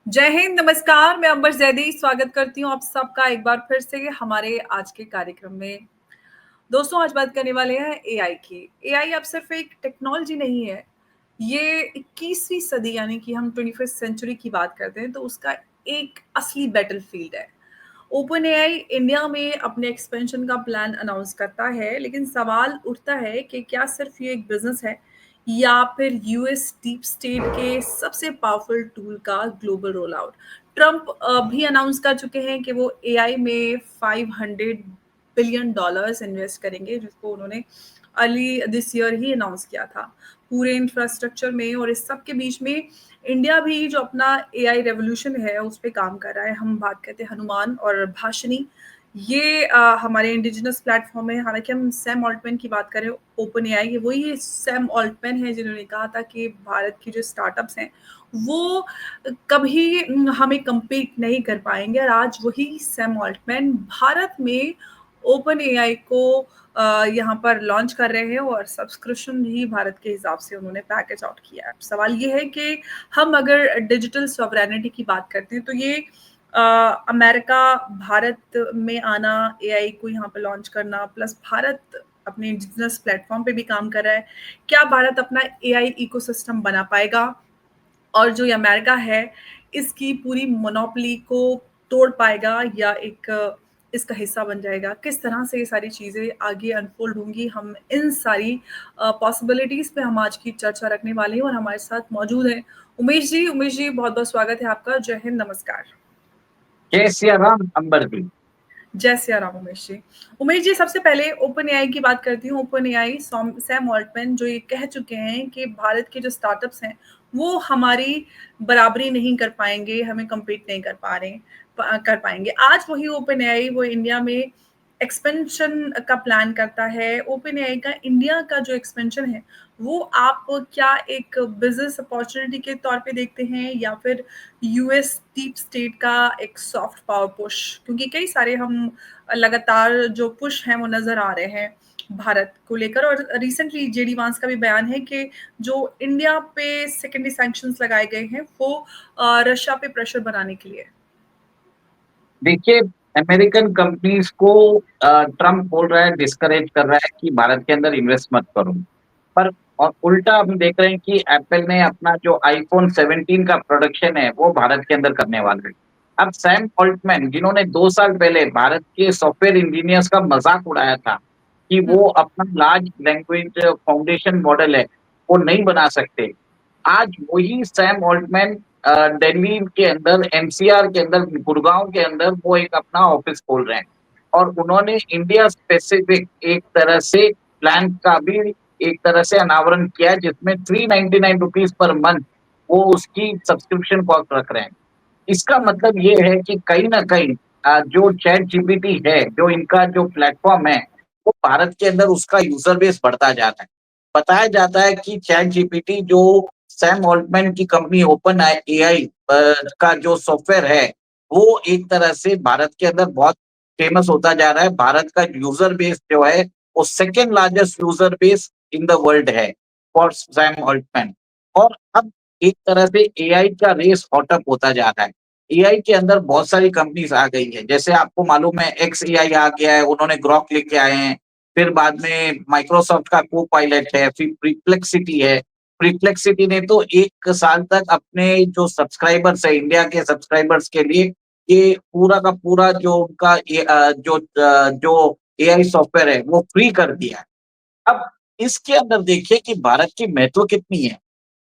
जय हिंद, नमस्कार। मैं अंबर जैदी स्वागत करती हूँ आप सबका एक बार फिर से हमारे आज के कार्यक्रम में। दोस्तों, आज बात करने वाले हैं एआई की। एआई अब सिर्फ एक टेक्नोलॉजी नहीं है, ये 21वीं सदी यानी कि हम 21st सेंचुरी की बात करते हैं तो उसका एक असली बैटलफील्ड है। ओपन एआई इंडिया में अपने एक्सपेंशन का प्लान अनाउंस करता है, लेकिन सवाल उठता है कि क्या सिर्फ ये एक बिजनेस है या फिर यूएस डीप स्टेट के सबसे पावरफुल टूल का ग्लोबल रोल आउट। ट्रंप भी अनाउंस कर चुके हैं कि वो एआई में 500 बिलियन डॉलर्स इन्वेस्ट करेंगे, जिसको उन्होंने early this year he announce किया था पूरे इंफ्रास्ट्रक्चर में। और इस सब के बीच में इंडिया भी जो अपना एआई रेवोल्यूशन है उस पर काम कर रहा है। हम बात करते हैं हनुमान और भाषिनी, ये हमारे इंडिजिनस प्लेटफॉर्म है। हालांकि हम सैम ऑल्टमैन की बात करें, ओपन एआई वही सैम ऑल्टमैन है जिन्होंने कहा था कि भारत की जो स्टार्टअप्स हैं वो कभी हमें compete नहीं कर पाएंगे, और आज वही सैम ऑल्टमैन भारत में ओपन एआई को यहाँ पर लॉन्च कर रहे हैं और सब्सक्रिप्शन भी भारत के हिसाब से उन्होंने पैकेज आउट किया है। सवाल ये है कि हम अगर डिजिटल सॉवरेनिटी की बात करते हैं तो ये अमेरिका भारत में आना, एआई को यहाँ पर लॉन्च करना, प्लस भारत अपने इंडिजिनस प्लेटफॉर्म पे भी काम कर रहा है। क्या भारत अपना एआई इकोसिस्टम बना पाएगा और जो ये अमेरिका है इसकी पूरी मोनोपोली को तोड़ पाएगा या एक इसका हिस्सा बन जाएगा? किस तरह से ये सारी चीज़ें आगे अनफोल्ड होंगी, हम इन सारी पॉसिबिलिटीज़ पे हम आज की चर्चा रखने वाले हैं और हमारे साथ मौजूद हैं उमेश जी। उमेश जी, बहुत-बहुत स्वागत है आपका। जय हिंद, नमस्कार। जय सिया राम अंबर जी। जय सिया राम उमेश जी। उमेश जी, सबसे पहले ओपन एआई की बात करती हूँ। ओपन एआई सैम ऑल्टमैन जो ये कह चुके हैं कि भारत के जो स्टार्टअप्स हैं वो हमारी बराबरी नहीं कर पाएंगे, हमें compete नहीं कर पा रहे कर पाएंगे। आज वही ओपन एआई वो इंडिया में एक्सपेंशन का प्लान करता है। ओपन एआई का इंडिया का जो एक्सपेंशन है वो आप क्या एक बिजनेस अपॉर्चुनिटी के तौर पे देखते हैं या फिर यूएस डीप स्टेट का एक सॉफ्ट पावर पुश? क्योंकि कई सारे हम लगातार जो पुश हैं वो नजर आ रहे हैं भारत को लेकर, और रिसेंटली जेडी वांस का भी बयान है कि जो इंडिया पे सेकेंडरी सैंक्शंस लगाए गए हैं वो रशिया पे प्रेशर बनाने के लिए। देखिए, अमेरिकन कंपनीज को ट्रम्प बोल रहा है, डिस्करेज कर रहा है कि भारत के अंदर इन्वेस्ट मत करो। पर और उल्टा हम देख रहे हैं कि एप्पल ने अपना जो आईफोन 17 का प्रोडक्शन है वो भारत के अंदर करने वाला है। अब सैम ऑल्टमैन जिन्होंने 2 साल पहले भारत के सॉफ्टवेयर इंजीनियर्स का मजाक उड़ाया था कि हम्म। वो अपना लार्ज लैंग्वेज फाउंडेशन मॉडल है वो नहीं बना सकते, आज वही सैम ऑल्टमैन दिल्ली के अंदर, एनसीआर के अंदर, गुड़गांव के अंदर वो एक अपना ऑफिस खोल रहे हैं और उन्होंने इंडिया स्पेसिफिक एक तरह से प्लान का भी एक तरह से अनावरण किया है, जिसमें 399 रुपीज पर मंथ वो उसकी सब्सक्रिप्शन कॉस्ट रख रहे हैं। इसका मतलब ये है कि कहीं ना कहीं जो चैट जीपीटी है, जो इनका जो प्लेटफॉर्म है, वो भारत के अंदर उसका यूजर बेस बढ़ता जा रहा है। बताया जाता है कि चैट जीपीटी जो सैम ऑल्टमैन की कंपनी ओपन एआई का जो सॉफ्टवेयर है वो एक तरह से भारत के अंदर बहुत फेमस होता जा रहा है। भारत का यूजर बेस जो है वो second largest user base in the world है फॉर सैम ऑल्टमैन। और अब एक तरह से एआई का रेस हॉटअप होता जा रहा है। एआई के अंदर बहुत सारी कंपनीज आ गई है, जैसे आपको मालूम है एक्स एआई आ गया है, उन्होंने ग्रॉक लेके आए हैं। फिर बाद में माइक्रोसॉफ्ट का को पायलट है, फिर प्रिप्लेक्सिटी है। प्रिप्लेक्सिटी ने तो 1 साल तक अपने जो सब्सक्राइबर्स है, इंडिया के सब्सक्राइबर्स के लिए ये पूरा का पूरा जो उनका जो एआई सॉफ्टवेयर है वो फ्री कर दिया है। अब इसके अंदर देखिए कि भारत की महत्व कितनी है,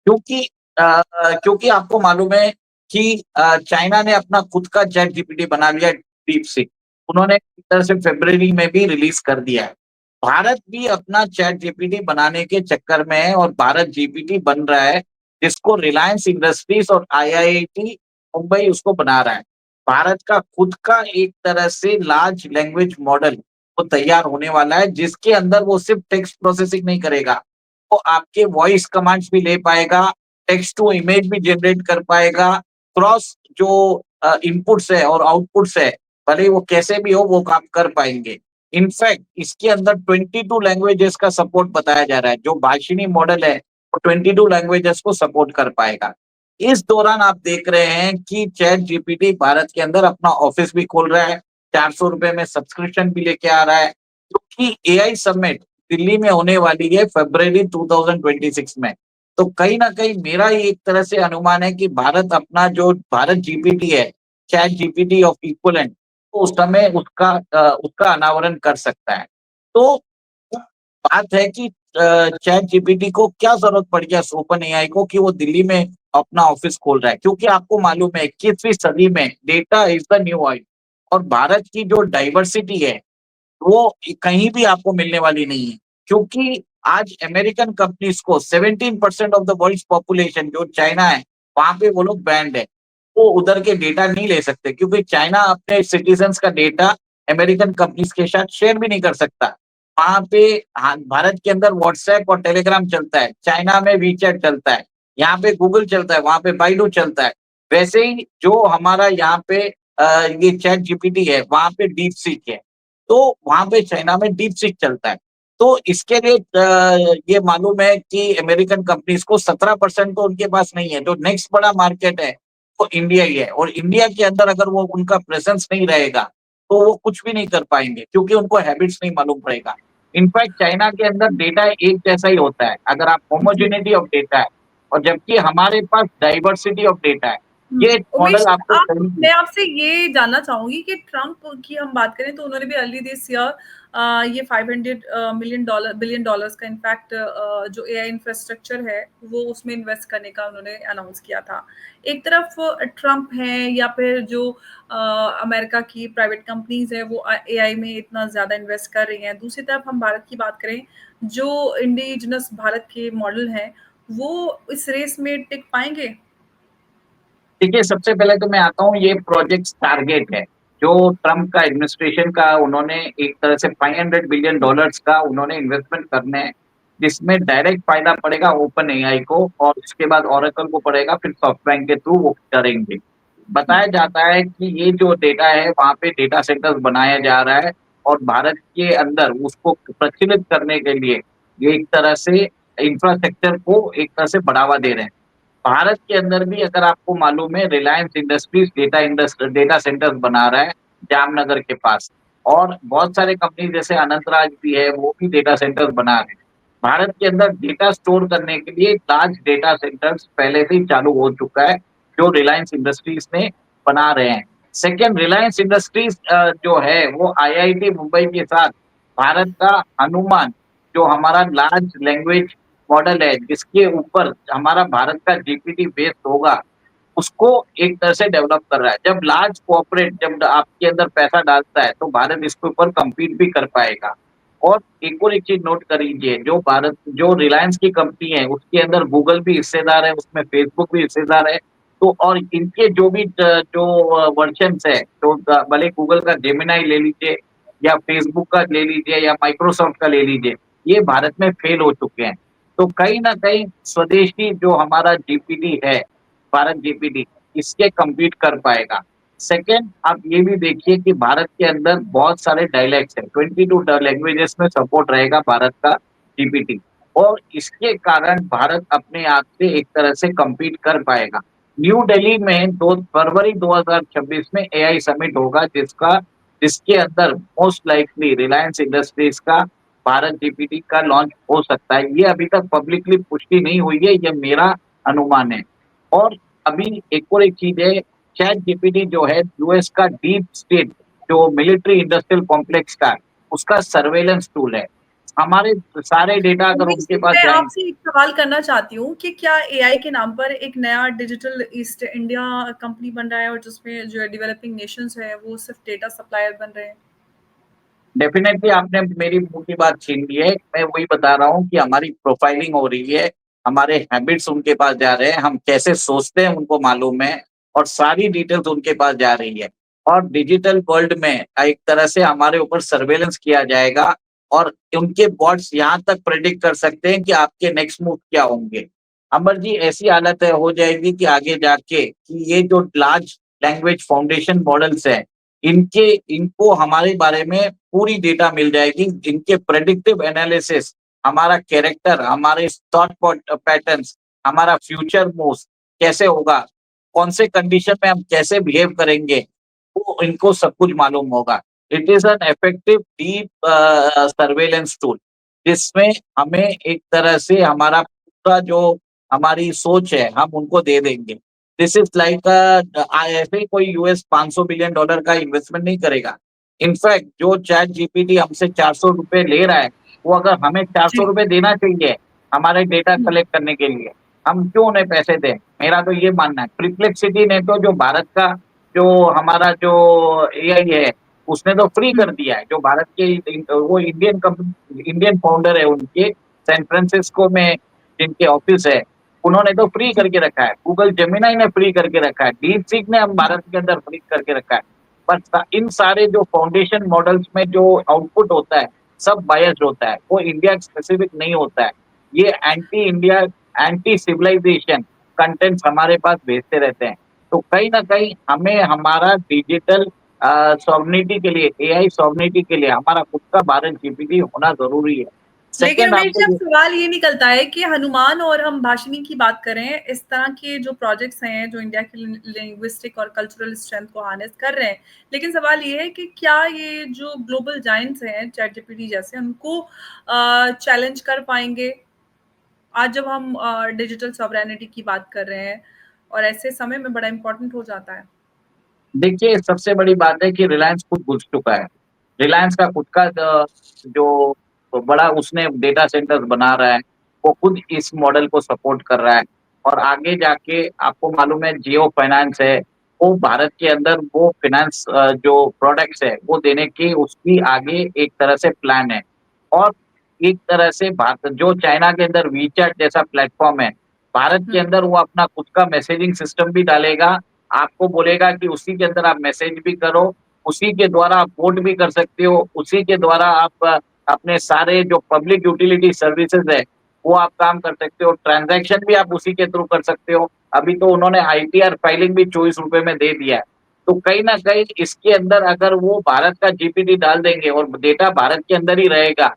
क्योंकि क्योंकि आपको मालूम है कि चाइना ने अपना खुद का चैट जीपीटी बना लिया, डीप सीक। उन्होंने एक तरह से फरवरी में भी रिलीज कर दिया है। भारत भी अपना चैट जीपीटी बनाने के चक्कर में है और भारत जीपीटी बन रहा है, जिसको रिलायंस इंडस्ट्रीज और आईआईटी मुंबई उसको बना रहा है। भारत का खुद का एक तरह से लार्ज लैंग्वेज मॉडल वो तैयार होने वाला है, जिसके अंदर वो सिर्फ टेक्स्ट प्रोसेसिंग नहीं करेगा, वो आपके वॉइस कमांड्स भी ले पाएगा, टेक्स्ट टू इमेज भी जनरेट कर पाएगा, क्रॉस जो इनपुट्स है और आउटपुट्स है, भले वो कैसे भी हो वो काम कर पाएंगे। इनफैक्ट इसके अंदर 22 लैंग्वेजेस का सपोर्ट बताया जा रहा है। जो भाषिणी मॉडल है वो 22 लैंग्वेजेस को सपोर्ट कर पाएगा। इस दौरान आप देख रहे हैं कि चैट जीपीटी भारत के अंदर अपना ऑफिस भी खोल रहा है, ₹400 में सब्सक्रिप्शन भी लेके आ रहा है, क्योंकि एआई समिट दिल्ली में होने वाली है फरवरी 2026 में। तो कहीं न कहीं मेरा ये एक तरह से अनुमान है कि भारत अपना जो भारत जीपीटी है, चैट जीपीटी ऑफ इक्विवेलेंट, तो उस समय उसका अनावरण कर सकता है। तो बात है कि चैट जीपीटी को क्या ज़रूरत पड़ गया ओपन एआई को कि वो दिल्ली में अपना ऑफिस खोल रहा है, क्योंकि आपको मालूम है 21वीं सदी में data is the new oil और भारत की जो डाइवर्सिटी है वो कहीं भी आपको मिलने वाली नहीं है, क्योंकि आज अमेरिकन कंपनीज को 17% ऑफ द वर्ल्ड पॉपुलेशन जो चाइना है, वहां पे वो लोग बैंड है। वो उधर के डेटा नहीं ले सकते, क्योंकि चाइना अपने सिटीजन्स का डेटा अमेरिकन कंपनीज के साथ शेयर भी नहीं कर सकता। वहां पे भारत के अंदर व्हाट्सएप और टेलीग्राम चलता है, चाइना में वीचैट चलता है, यहाँ पे गूगल चलता है, वहां पे बाइडू चलता है। वैसे ही जो हमारा यहाँ पे ये चैट जीपीटी है, वहां पे डीप सीक है, तो वहाँ पे चाइना में डीप सीक चलता है। तो इसके लिए ये मालूम है कि अमेरिकन कंपनीज को 17% तो उनके पास नहीं है। जो नेक्स्ट बड़ा मार्केट है, वो इंडिया ही है और इंडिया के अंदर अगर वो उनका प्रेज़ेंस नहीं रहेगा, तो वो कुछ भी नहीं कर पाएँगे, क्योंकि उनको हैबिट्स नहीं मालूम पड़ेगा। इनफैक्ट चाइना के अंदर डेटा एक जैसा ही होता है, अगर आप जी। होमोजेनिटी ऑफ डेटा है और जबकि हमारे पास डाइवर्सिटी ऑफ डेटा है। ये उमेश, मॉडल आपको आप कहीं भी मैं आपसे ये जानना चाहूँगी कि ट्रम्प की हम बात करें तो उन्होंने भी अर्ली दिस ईयर ये 500 मिलियन डॉलर बिलियन डॉलर्स का इनफैक्ट जो एआई इंफ्रास्ट्रक्चर है, वो उसमें इन्वेस्ट करने का उन्होंने अनाउंस किया था। एक तरफ ट्रम्प हैं या फिर जो अमेरिका की प्राइवेट कंपनीज़ हैं, वो एआई में इतना ज़्यादा इन्वेस्ट कर रही हैं। दूसरी तरफ हम भारत की बात करें, जो इंडिजिनस भारत के मॉडल हैं, वो इस रेस में टिक पाएँगे? देखिए, सबसे पहले तो मैं आता हूँ, ये प्रोजेक्ट टारगेट है, जो ट्रम्प का एडमिनिस्ट्रेशन का उन्होंने एक तरह से $500 बिलियन का उन्होंने इन्वेस्टमेंट करने हैं, जिसमें डायरेक्ट फ़ायदा पड़ेगा ओपन एआई को और उसके बाद ओरेकल को पड़ेगा, फिर सॉफ्टबैंक के थ्रू वो करेंगे। हुँ। बताया जाता है कि ये जो डेटा है, वहाँ पे डेटा सेंटर्स बनाया जा रहा है और भारत के अंदर उसको प्रचलित करने के लिए ये एक तरह से इंफ्रास्ट्रक्चर को एक तरह से बढ़ावा दे रहे हैं। भारत के अंदर भी अगर आपको मालूम है, रिलायंस इंडस्ट्रीज डेटा सेंटर्स बना रहा है जामनगर के पास और बहुत सारे कंपनी जैसे अनंतराज भी है, वो भी डेटा सेंटर्स बना रहे हैं। भारत के अंदर डेटा स्टोर करने के लिए लार्ज डेटा सेंटर्स पहले से ही चालू हो चुका है, जो रिलायंस इंडस्ट्रीज ने बना रहे हैं। सेकंड, रिलायंस इंडस्ट्रीज जो है वो आईआईटी मुंबई के साथ भारत का हनुमान, जो हमारा लार्ज लैंग्वेज मॉडल है, जिसके ऊपर हमारा भारत का जीपीटी बेस्ड होगा, उसको एक तरह से डेवलप कर रहा है। जब लार्ज कॉर्पोरेट जब आपके अंदर पैसा डालता है, तो भारत इसके ऊपर कम्पीट भी कर पाएगा। और एक चीज़ नोट कर लीजिए, जो रिलायंस की कंपनी है, उसके अंदर गूगल भी हिस्सेदार है, उसमें फेसबुक भी हिस्सेदार है। तो और इनके जो वर्ज़न्स है, तो भले गूगल का जेमिनी ले लीजिए या फेसबुक का ले लीजिए या माइक्रोसॉफ्ट का ले लीजिए, ये भारत में फेल हो चुके हैं। तो कहीं न कहीं स्वदेशी जो हमारा जीपीटी है, भारत जीपीटी, इससे कम्पीट कर पाएगा। सेकंड, आप ये भी देखिए कि भारत के अंदर बहुत सारे डायलेक्ट्स हैं, 22 लैंग्वेजेस में सपोर्ट रहेगा भारत का जीपीटी और इसके कारण भारत अपने आप से एक तरह से कम्पीट कर पाएगा। न्यू दिल्ली में 2 फरवरी 2026 में एआई समिट होगा, जिसके अंदर मोस्ट लाइकली रिलायंस इंडस्ट्रीज का भारत जीपीटी का लॉन्च हो सकता है। ये अभी तक पब्लिकली पुष्टि नहीं हुई है, ये मेरा अनुमान है। और अभी एक चीज़ है, चैट जीपीटी जो है यूएस का डीप स्टेट जो मिलिट्री इंडस्ट्रियल कॉम्प्लेक्स का है, उसका सर्वेलेंस टूल है। हमारे सारे डेटा अगर उमेश उनके जी, पास मैं जाएँगे। आपसे एक सवाल करना चाहती हूँ कि क्या एआई के नाम पर एक नया डिजिटल ईस्ट इंडिया कंपनी बन रहा है और जिसमें जो डेवलपिंग नेशंस है वो सिर्फ डेटा सप्लायर बन रहे हैं? डेफ़िनेटली आपने मेरी मुँह की बात छीन ली है। मैं वही बता रहा हूँ कि हमारी प्रोफाइलिंग हो रही है, हमारे हैबिट्स उनके पास जा रहे हैं, हम कैसे सोचते हैं उनको मालूम है और सारी डिटेल्स उनके पास जा रही है। और डिजिटल वर्ल्ड में एक तरह से हमारे ऊपर सर्वेलेंस किया जाएगा और उनके बॉट्स यहाँ तक प्रेडिक्ट कर सकते हैं कि आपके नेक्स्ट मूव क्या होंगे। अमर जी, ऐसी हालत है हो जाएगी कि आगे जाके कि ये जो लार्ज लैंग्वेज फाउंडेशन मॉडल्स हैं, इनके इनको हमारे बारे में पूरी डेटा मिल जाएगी, जिनके प्रेडिक्टिव एनालिसिस, हमारा कैरेक्टर, हमारे थॉट पैटर्न्स, हमारा फ्यूचर मूव्स, कैसे होगा, कौन से कंडीशन में हम कैसे बिहेव करेंगे, वो इनको सब कुछ मालूम होगा। It is an effective deep surveillance tool, जिसमें हमें एक तरह से हमारा पूरा जो हमारी सोच है, हम उनको दे देंगे। दिस इज़ लाइक ऐसे ही कोई यूएस $500 बिलियन का इन्वेस्टमेंट नहीं करेगा। इनफैक्ट जो चैट जीपीटी हमसे ₹400 ले रहा है, वो अगर हमें जी। ₹400 देना चाहिए, हमारे डेटा हुँ, कलेक्ट करने के लिए, हम क्यों उन्हें पैसे दें? मेरा तो ये मानना है। परप्लेक्सिटी ने तो जो भारत का जो हमारा जो एआई है, उसने तो फ्री हुँ, कर दिया है। जो भारत के वो इंडियन फाउंडर है उनके, सैन फ्रांसिस्को में जिनके ऑफिस है, उन्होंने तो फ्री जी, करके रखा है। गूगल जेमिनी ने फ्री करके रखा है। डीपसीक ने हम जी। भारत के अंदर फ्री करके रखा है। पर इन सारे जो फाउंडेशन मॉडल्स में जो आउटपुट होता है, सब बायस्ड होता है। वो इंडिया स्पेसिफिक नहीं होता है। ये anti India, anti civilisation contents हमारे पास भेजते रहते हैं। तो कहीं न कहीं हमें हमारा डिजिटल सॉवरेनिटी के लिए, एआई सॉवरेनिटी के लिए हमारा खुद का भारत जीपीटी होना ज़रूरी है। लेकिन सेकंड उमेश जी, आपको अब ये सवाल ये निकलता है कि हनुमान और हम भाषिणी की बात करें, इस तरह के जो प्रोजेक्ट्स हैं, जो इंडिया की लिंग्विस्टिक और कल्चरल स्ट्रेंथ को हार्नेस कर रहे हैं। लेकिन सवाल ये है कि क्या ये जो ग्लोबल जायंट्स हैं, चैट जीपीटी जैसे, उनको चैलेंज कर पाएँगे? आज जब हम डिजिटल सॉवरेनिटी की बात कर रहे हैं और ऐसे समय में बड़ा इम्पोर्टेंट हो जाता है। देखिए, सबसे बड़ी बात है कि रिलायंस खुद घुस चुका है। रिलायंस का खुद का जो बड़ा उसने डेटा सेंटर्स बना रहा है, वो खुद इस मॉडल को सपोर्ट कर रहा है और आगे जाके आपको मालूम है जियो फाइनेंस है, वो भारत के अंदर वो फाइनेंस जो प्रोडक्ट्स है, वो देने की उसकी आगे एक तरह से प्लान है। और एक तरह से भारत जो चाइना के अंदर वीचैट जैसा प्लेटफ़ॉर्म है, भारत के हुँ, अंदर वो अपना खुद का मैसेजिंग सिस्टम भी डालेगा, आपको बोलेगा कि उसी के अंदर आप मैसेज भी करो, उसी के द्वारा आप वोट भी कर सकते हो, उसी के द्वारा आप अपने सारे जो पब्लिक यूटिलिटी सर्विसेज़ है, वो आप काम कर सकते हो, ट्रांज़ैक्शन भी आप उसी के थ्रू कर सकते हो। अभी तो उन्होंने आईटीआर फाइलिंग भी ₹24 में दे दिया है। तो कहीं न कहीं इसके अंदर अगर वो भारत का जीपीटी डाल देंगे और डेटा भारत के अंदर ही रहेगा,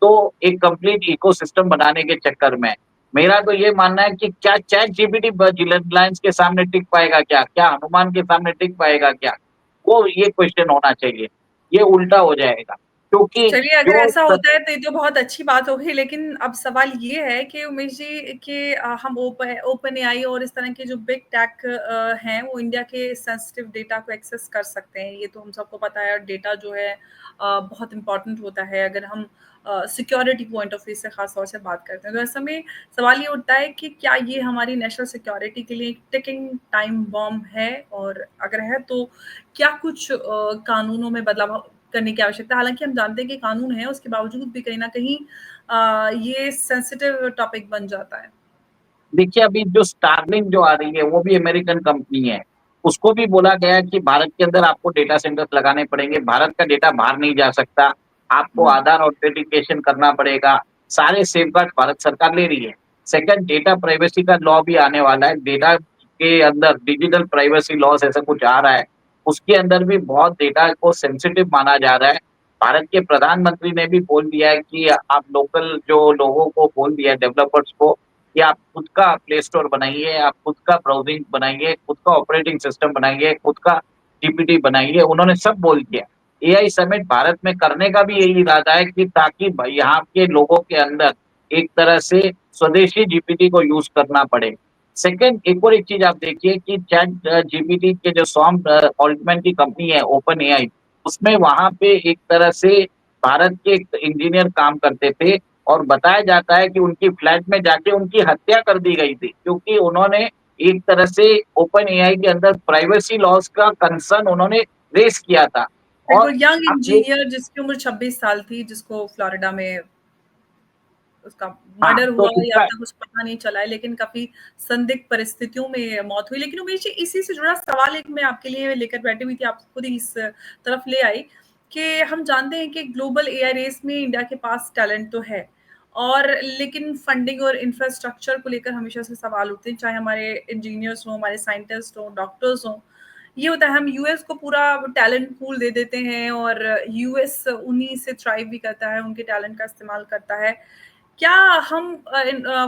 तो एक कंप्लीट इकोसिस्टम बनाने के चक्कर में मेरा तो ये मानना है कि क्या चैट जीपीटी रिलायंस के सामने टिक पाएगा क्या? क्या हनुमान के सामने टिक पाएगा क्या? वो ये क्वेश्चन होना चाहिए। ये उल्टा हो जाएगा क्योंकि चलिए, अगर जो ऐसा होता है तो ये तो बहुत अच्छी बात होगी, लेकिन अब सवाल ये है कि उमेश जी कि हम ओपन एआई और इस तरह के जो बिग टेक हैं, वो इंडिया के सेंसिटिव डेटा को एक्सेस कर सकते हैं। ये तो हम सबको पता है, और डेटा जो है बहुत इम्पोर्टेंट होता है अगर हम सिक्योरिटी पॉइंट ऑफ व्यू से ख़ास तौर से बात करते हैं। तो ऐसे में सवाल ये उठता है कि क्या ये हमारी नेशनल सिक्योरिटी के लिए एक टिकिंग टाइम बॉम्ब है? और अगर है तो क्या कुछ कानूनों में बदलाव करने की आवश्यकता है? हालाँकि हम जानते हैं कि कानून है, उसके बावजूद भी कहीं न कहीं ये सेंसिटिव टॉपिक बन जाता है। देखिए, अभी जो स्टारलिंक जो आ रही है, वो भी अमेरिकन कंपनी है। उसको भी बोला गया है कि भारत के अंदर आपको डेटा सेंटर्स लगाने पड़ेंगे, भारत का डेटा बाहर नहीं जा सकता, आपको हुँ, आधार ऑथेंटिकेशन करना पड़ेगा, सारे सेफगार्ड भारत सरकार ले रही है। सेकंड डेटा प्राइवेसी का लॉ भी आने वाला है, डेटा के अंदर डिजिटल प्राइवेसी लॉज़ ऐसा कुछ आ रहा है, उसके अंदर भी बहुत डेटा को सेंसिटिव माना जा रहा है। भारत के प्रधानमंत्री ने भी बोल दिया है कि आप लोकल जो लोगों को बोल दिया है डेवलपर्स को कि आप खुद का प्ले स्टोर बनाइए, आप खुद का ब्राउज़िंग बनाइए, खुद का ऑपरेटिंग सिस्टम बनाइए, खुद का जीपीटी बनाइए, उन्होंने सब बोल दिया। एआई समिट भारत में करने का भी यही इरादा है कि ताकि भ यहाँ के लोगों के अंदर एक तरह से स्वदेशी जीपीटी को यूज़ करना पड़े। सेकंड एक और एक चीज़ आप देखिए कि चैट जीपीटी के जो सॉम ऑल्टमैन की कंपनी है ओपन एआई, उसमें वहाँ पे एक तरह से भारत के एक इंजीनियर काम करते थे और बताया जाता है कि उनकी फ्लैट में जाके उनकी हत्या कर दी गई थी, क्योंकि उन्होंने एक तरह से ओपन एआई के अंदर प्राइवेसी लॉज़ का कंसर्न उन्होंने रेज़ किया था और बिल्कुल, यंग आप ये इंजीनियर जिसकी उम्र 26 साल थी, जिसको फ्लोरिडा में उसका हाँ, मर्डर तो हुआ या अब इसका तक कुछ पता नहीं चला है, लेकिन काफ़ी संदिग्ध परिस्थितियों में मौत हुई। लेकिन उमेश जी, इसी से जुड़ा सवाल एक मैं आपके लिए लेकर बैठी हुई थी, आप खुद ही इस तरफ ले आई कि हम जानते हैं कि ग्लोबल एआई रेस में इंडिया के पास टैलेंट तो है, और लेकिन फंडिंग और इंफ्रास्ट्रक्चर को लेकर हमेशा से सवाल उठते हैं, चाहे हमारे इंजीनियर्स हों, हमारे साइंटिस्ट हों, डॉक्टर्स हों। ये होता है, हम यूएस को पूरा टैलेंट पूल दे देते हैं और यूएस उन्हीं से थ्राइव भी करता है, उनके टैलेंट का इस्तेमाल करता है। क्या हम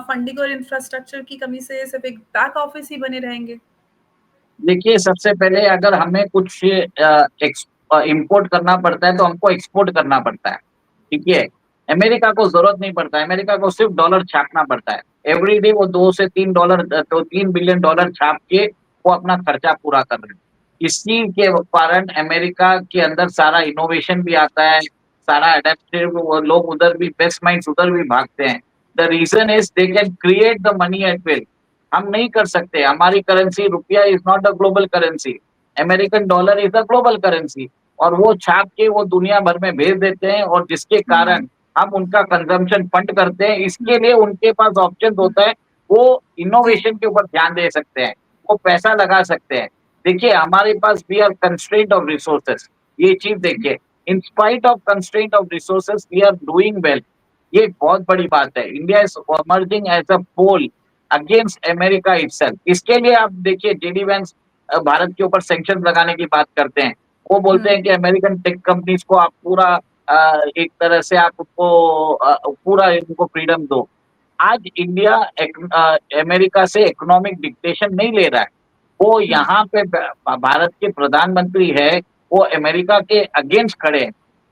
फंडिंग और इंफ्रास्ट्रक्चर की कमी से सिर्फ एक बैक ऑफिस ही बने रहेंगे? देखिए, सबसे पहले अगर हमें कुछ इम्पोर्ट करना पड़ता है, तो हमको एक्सपोर्ट करना पड़ता है, ठीक है? अमेरिका को ज़रूरत नहीं पड़ता है, अमेरिका को सिर्फ़ डॉलर छापना पड़ता है। एवरी डे वो 2 से 3 डॉलर तो 3 बिलियन डॉलर छाप के वो अपना खर्चा पूरा कर रहे हैं। इसी के कारण अमेरिका के अंदर सारा इनोवेशन भी आता है, सारा एडेप्टिव वो लोग उधर भी बेस्ट माइंड्स उधर भी भागते हैं। The reason is they can create the money at will. हम नहीं कर सकते, हमारी करेंसी रुपया is not a global currency, American dollar is a global currency और वो छाप के वो दुनिया भर में भेज देते हैं और जिसके हुँ, कारण हम उनका कंज़म्पशन फंड करते हैं, इसके लिए उनके पास ऑप्शंस होता है, वो जी। इनोवेशन के ऊपर ध्यान दे सकते हैं, वो पैसा लगा सकते हैं। देखिए हमारे पास we are constraint of resources, ये चीज़ देखिए, in spite of constraint of resources we are doing well, ये एक बहुत बड़ी बात है। India is emerging as a pole against America itself. इसके लिए आप देखिए जेडी वेंस भारत के ऊपर सैंक्शन लगाने की बात करते हैं। वो बोलते हुँ, हैं कि अमेरिकन टेक कंपनीज़ को आप पूरा एक तरह से आप उनको पूरा इनको फ्रीडम दो। आज इंडिया अमेरिका से इकोनॉमिक डिक्टेशन नहीं ले रहा है। वो हुँ, यहाँ पे भारत के प्रधानमंत्री है, वो अमेरिका के अगेंस्ट खड़े हैं।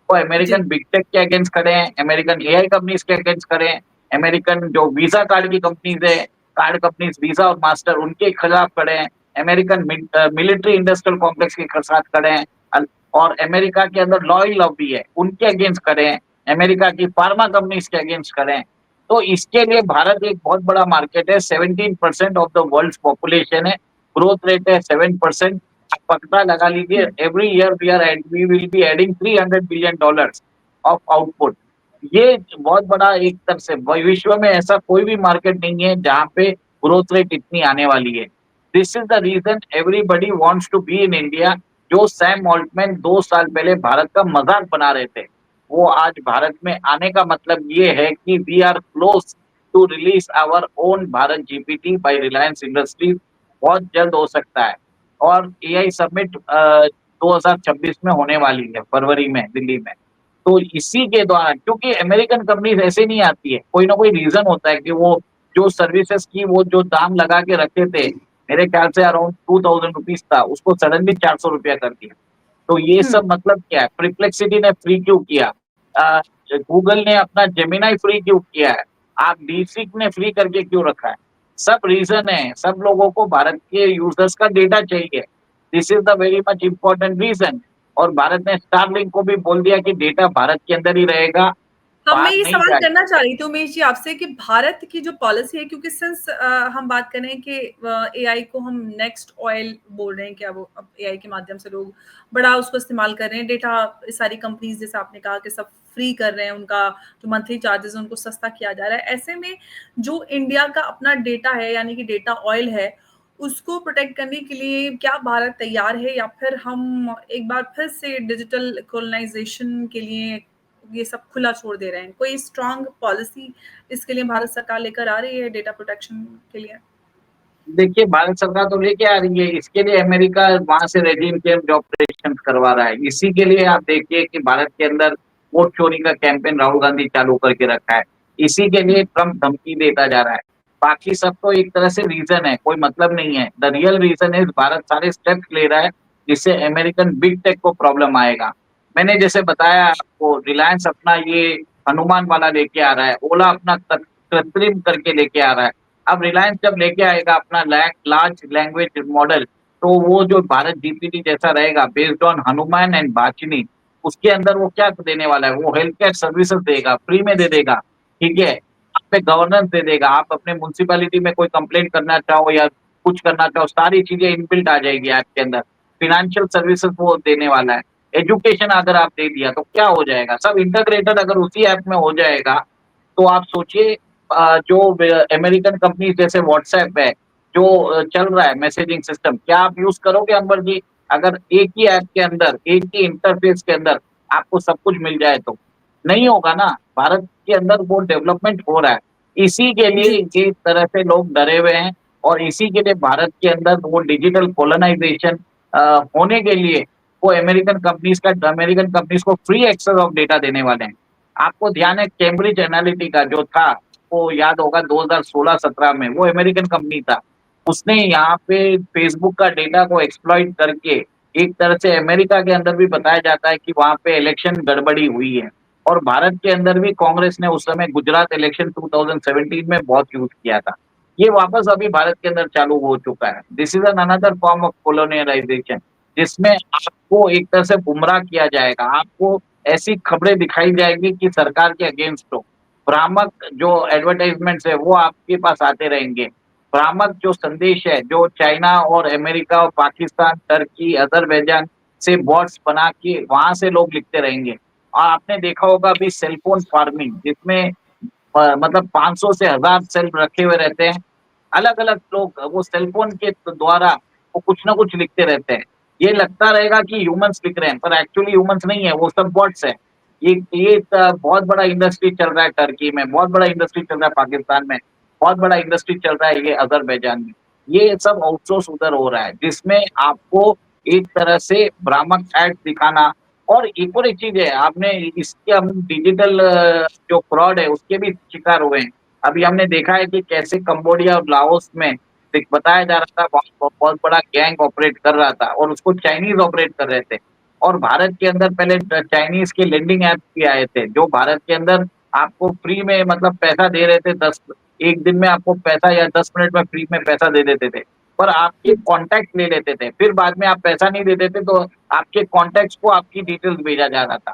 वो जी। अमेरिकन बिग टेक के अगेंस्ट खड़े हैं, अमेरिकन एआई कंपनीज़ के अगेंस्ट खड़े हैं, अमेरिकन जो वीज़ा कार्ड की कंपनीज़ है, कार्ड कंपनीज़ वीज़ा और मास्टर उनके खिलाफ खड़े हैं, अमेरिकन मिलिट्री इंडस्ट्रियल कॉम्प्लेक्स के साथ खड़े हैं और अमेरिका के अंदर लॉयल लॉबी है, उनके अगेंस्ट खड़े हैं, अमेरिका की फार्मा कंपनीज़ के अगेंस्ट खड़े हैं। तो इसके लिए भारत एक बहुत बड़ा मार्केट है, 17% ऑफ द वर्ल्ड्स पॉपुलेशन है, ग्रोथ रेट है 7%। आप पता लगा लीजिए हुँ, every year we will be adding $300 billion dollars of output. ये बहुत बड़ा एक तरह से विश्व में ऐसा कोई भी मार्केट नहीं है जहाँ पे ग्रोथ रेट इतनी आने वाली है। This is the reason everybody wants to be in India. जो सैम ऑल्टमैन 2 साल पहले भारत का मज़ाक बना रहे थे, वो आज भारत में आने का मतलब ये है कि we are close to release our own Bharat GPT by Reliance Industries, बहुत जल्द हो सकता है। और एआई समिट 2026 में होने वाली है, फरवरी में दिल्ली में। तो इसी के द्वारा क्योंकि अमेरिकन कंपनीज़ ऐसे नहीं आती है, कोई ना कोई रीज़न होता है कि वो जो सर्विसेज़ की वो जो दाम लगा के रखे थे, मेरे ख्याल से अराउंड ₹2000 था, उसको सडनली ₹400 कर दिया। तो ये हुँ। सब मतलब क्या है? परप्लेक्सिटी ने फ्री क्यों किया? अ, गूगल ने अपना जेमिनी फ्री क्यों किया है? आप डीपसीक ने फ्री करके क्यों रखा है? सब रीज़न है, सब लोगों को भारत के यूज़र्स का डेटा चाहिए। This is the very much important reason और भारत ने स्टारलिंक को भी बोल दिया कि डेटा भारत के अंदर ही रहेगा, अब मैं बाहर ये नहीं सवाल करना जाएगा। चाह रही थी उमेश जी आपसे कि भारत की जो पॉलिसी है क्योंकि सिंस हम बात करें कि एआई को हम नेक्स्ट ऑयल बोल रहे हैं कि अब एआई के माध्यम से लोग बड़ा उसको इस्तेमाल कर रहे हैं डेटा सारी कंपनीज जैसे आपने कहा कि सब फ्री कर रहे हैं उनका जो मंथली चार्जेस है उनको सस्ता किया जा रहा है ऐसे में जो इंडिया का अपना डेटा है यानी कि डेटा ऑयल है उसको प्रोटेक्ट करने के लिए क्या भारत तैयार है या फिर हम एक बार फिर से डिजिटल कोलोनाइजेशन के लिए ये सब खुला छोड़ दे रहे हैं। कोई स्ट्रॉन्ग पॉलिसी इसके लिए भारत सरकार लेकर आ रही है डेटा प्रोटेक्शन के लिए? देखिए, भारत सरकार तो लेके आ रही है, इसके लिए अमेरिका वहाँ से रेजिम चेंज ऑपरेशन करवा रहा है। इसी के लिए आप देखिए कि भारत के अंदर वोट चोरी का कैंपेन राहुल गांधी चालू करके रखा है। इसी के लिए ट्रम्प धमकी देता जा रहा है। बाकी सब तो एक तरह से रीज़न है, कोई मतलब नहीं है। The real reason is Bharat सारे स्टेप्स ले रहा है, जिससे अमेरिकन बिग टेक को प्रॉब्लम आएगा। मैंने जैसे बताया आपको रिलायंस अपना ये हनुमान वाला लेके आ रहा है, ओला अपना कृत्रिम करके लेके आ रहा है। अब रिलायंस जब लेके आएगा अपना लार्ज लैंग्वेज मॉडल, तो वो जो भारत जीपीटी जैसा रहेगा बेस्ड ऑन हनुमान एंड बाचनी, उसके अंदर वो क्या देने वाला है? वो हेल्थ केयर सर्विसेज़ देगा, फ्री में दे देगा, ठीक है? आप पे गवर्नेंस दे देगा, आप अपने म्युनिसिपैलिटी में कोई कंप्लेंट करना चाहो या कुछ करना चाहो, सारी चीज़ें इनबिल्ट आ जाएगी ऐप के अंदर। फाइनेंशियल सर्विसेज़ वो देने वाला है। एजुकेशन अगर आप दे दिया तो क्या हो जाएगा? सब इंटीग्रेटेड अगर उसी ऐप में हो जाएगा, तो आप सोचिए जो अमेरिकन कंपनीज जैसे व्हाट्सएप है, जो चल रहा है मैसेजिंग सिस्टम, क्या आप यूज़ करोगे अंबर जी? अगर एक ही ऐप के अंदर, एक ही इंटरफ़ेस के अंदर आपको सब कुछ मिल जाए तो? नहीं होगा ना, भारत के अंदर वो डेवलपमेंट हो रहा है। इसी के लिए जी। इस तरह से लोग डरे हुए हैं और इसी के लिए भारत के अंदर वो डिजिटल कोलोनाइज़ेशन अ, होने के लिए वो अमेरिकन कंपनीज़ को फ्री एक्सेस ऑफ डेटा देने वाले हैं। आपको ध्यान है कैम्ब्रिज एनालिटिका जो था आपको याद होगा 2016-17 में वो अमेरिकन कंपनी था। उसने यहाँ पे फेसबुक का डेटा को एक्सप्लॉइट करके एक तरह से अमेरिका के अंदर भी बताया जाता है कि वहाँ पे इलेक्शन गड़बड़ी हुई है और भारत के अंदर भी कांग्रेस ने उस समय गुजरात इलेक्शन 2017 में बहुत यूज़ किया था। ये वापस अभी भारत के अंदर चालू हो चुका है। This is an another form of colonialization जिसमें आपको एक तरह से गुमराह किया जाएगा। आपको ऐसी खबरें दिखाई जाएगी कि सरकार के अगेंस्ट हो। भ्रामक जो एडवर्टाइज़मेंट्स है वो आपके पास आते रहेंगे। भ्रामक जो संदेश है, जो चाइना और अमेरिका और पाकिस्तान, टर्की, अज़रबैजान से बॉट्स बना के वहाँ से लोग लिखते रहेंगे। और आपने देखा होगा अभी सेल फ़ोन फार्मिंग जिसमें मतलब 500 से 1000 सेल रखे हुए रहते हैं। अलग-अलग लोग वो सेल फ़ोन के द्वारा वो कुछ ना कुछ लिखते रहते हैं। ये लगता रहेगा कि ह्यूमन्स लिख रहे हैं, पर एक्चुअली ह्यूमन्स नहीं है, वो सब बॉट्स हैं। ये बहुत बड़ा इंडस्ट्री चल रहा है टर्की में, बहुत बड़ा इंडस्ट्री चल रहा है पाकिस्तान में, बहुत बड़ा इंडस्ट्री चल रहा है ये अज़रबैजान में। ये सब आउटसोर्स उधर हो रहा है, जिसमें आपको एक तरह से भ्रामक एड्स दिखाना और एक और एक चीज़ है, आपने इसके हम डिजिटल जो फ्रॉड है, उसके भी शिकार हुए हैं। अभी हमने देखा है कि कैसे कंबोडिया और लाओस में एक बताया जा रहा था बहुत बड़ा गैंग ऑपरेट कर रहा था और उसको चाइनीज़ ऑपरेट कर रहे थे। और भारत के अंदर पहले चाइनीज़ के लेंडिंग ऐप्स भी आए थे, जो भारत के अंदर आपको फ्री में मतलब पैसा दे रहे थे 10 1 दिन में आपको पैसा या 10 मिनट में फ्री में पैसा दे देते थे। पर आपके कॉन्टैक्ट ले लेते थे, फिर बाद में आप पैसा नहीं देते थे तो आपके कॉन्टैक्ट्स को आपकी डिटेल्स भेजा जा रहा था।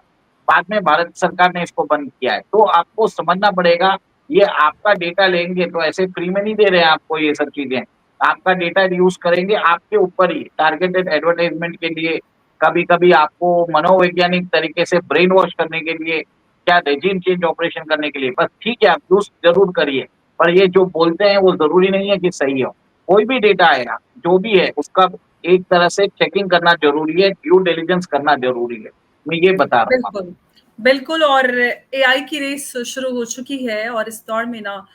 बाद में भारत सरकार ने इसको बंद किया है। तो आपको समझना पड़ेगा ये आपका डेटा लेंगे तो ऐसे फ्री में नहीं दे रहे हैं आपको ये सब चीज़ें। आपका डेटा यूज़ करेंगे आपके ऊपर ही टारगेटेड एडवर्टाइज़मेंट के लिए, कभी-कभी आपको मनोवैज्ञानिक तरीके से ब्रेन वॉश करने के लिए, क्या रेजिम चेंज ऑपरेशन करने के लिए। बस ठीक है आप यूज़ ज़रूर करिए, पर ये जो बोलते हैं वो ज़रूरी नहीं है कि सही हो। कोई भी डेटा आएगा, जो भी है उसका एक तरह से चेकिंग करना ज़रूरी है, ड्यू डिलिजेंस करना ज़रूरी है। मैं ये बता रहा हूँ आपको। बिल्कुल, बिल्कुल और एआई की रेस शुरू हो चुकी है और इस दौर में ना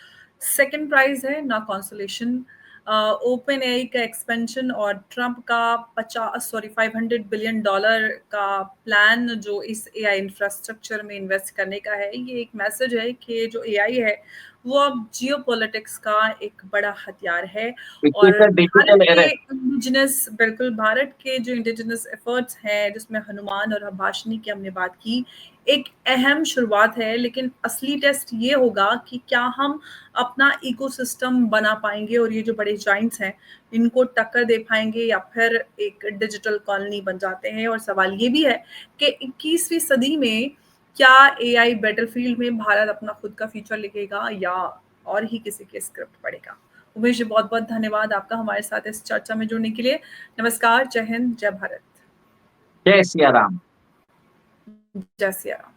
सेकंड प्राइज़ है, ना कंसोलेशन। ओपन एआई का एक्सपेंशन और ट्रम्प का 500 बिलियन डॉलर का प्लान जो इस एआई इंफ्रास्ट्रक्चर में इन्वेस्ट करने का है, ये एक मैसेज है कि जो एआई है, वो अब जियोपॉलिटिक्स का एक बड़ा हथियार है इट और is a digital arrest. Bharat के जो इंडिजिनस एफर्ट्स हैं, जिसमें हनुमान और भाषिनी की हमने बात की, एक अहम शुरुआत है, लेकिन असली टेस्ट ये होगा कि क्या हम अपना इकोसिस्टम बना पाएँगे और ये जो बड़े जायंट्स हैं, इनको टक्कर दे पाएँगे या फिर एक डिजिटल कॉलोनी बन जाते हैं और सवाल ये भी है कि 21वीं सदी में क्या एआई बैटलफ़ील्ड में भारत अपना खुद का फ्यूचर लिखेगा या और ही किसी की स्क्रिप्ट पढ़ेगा? उमेश जी बहुत-बहुत धन्यवाद आपका हमारे साथ इस चर्चा में जुड़ने के लिए। नमस्कार, जय हिंद, जय भारत। जय सिया राम। जय सिया राम।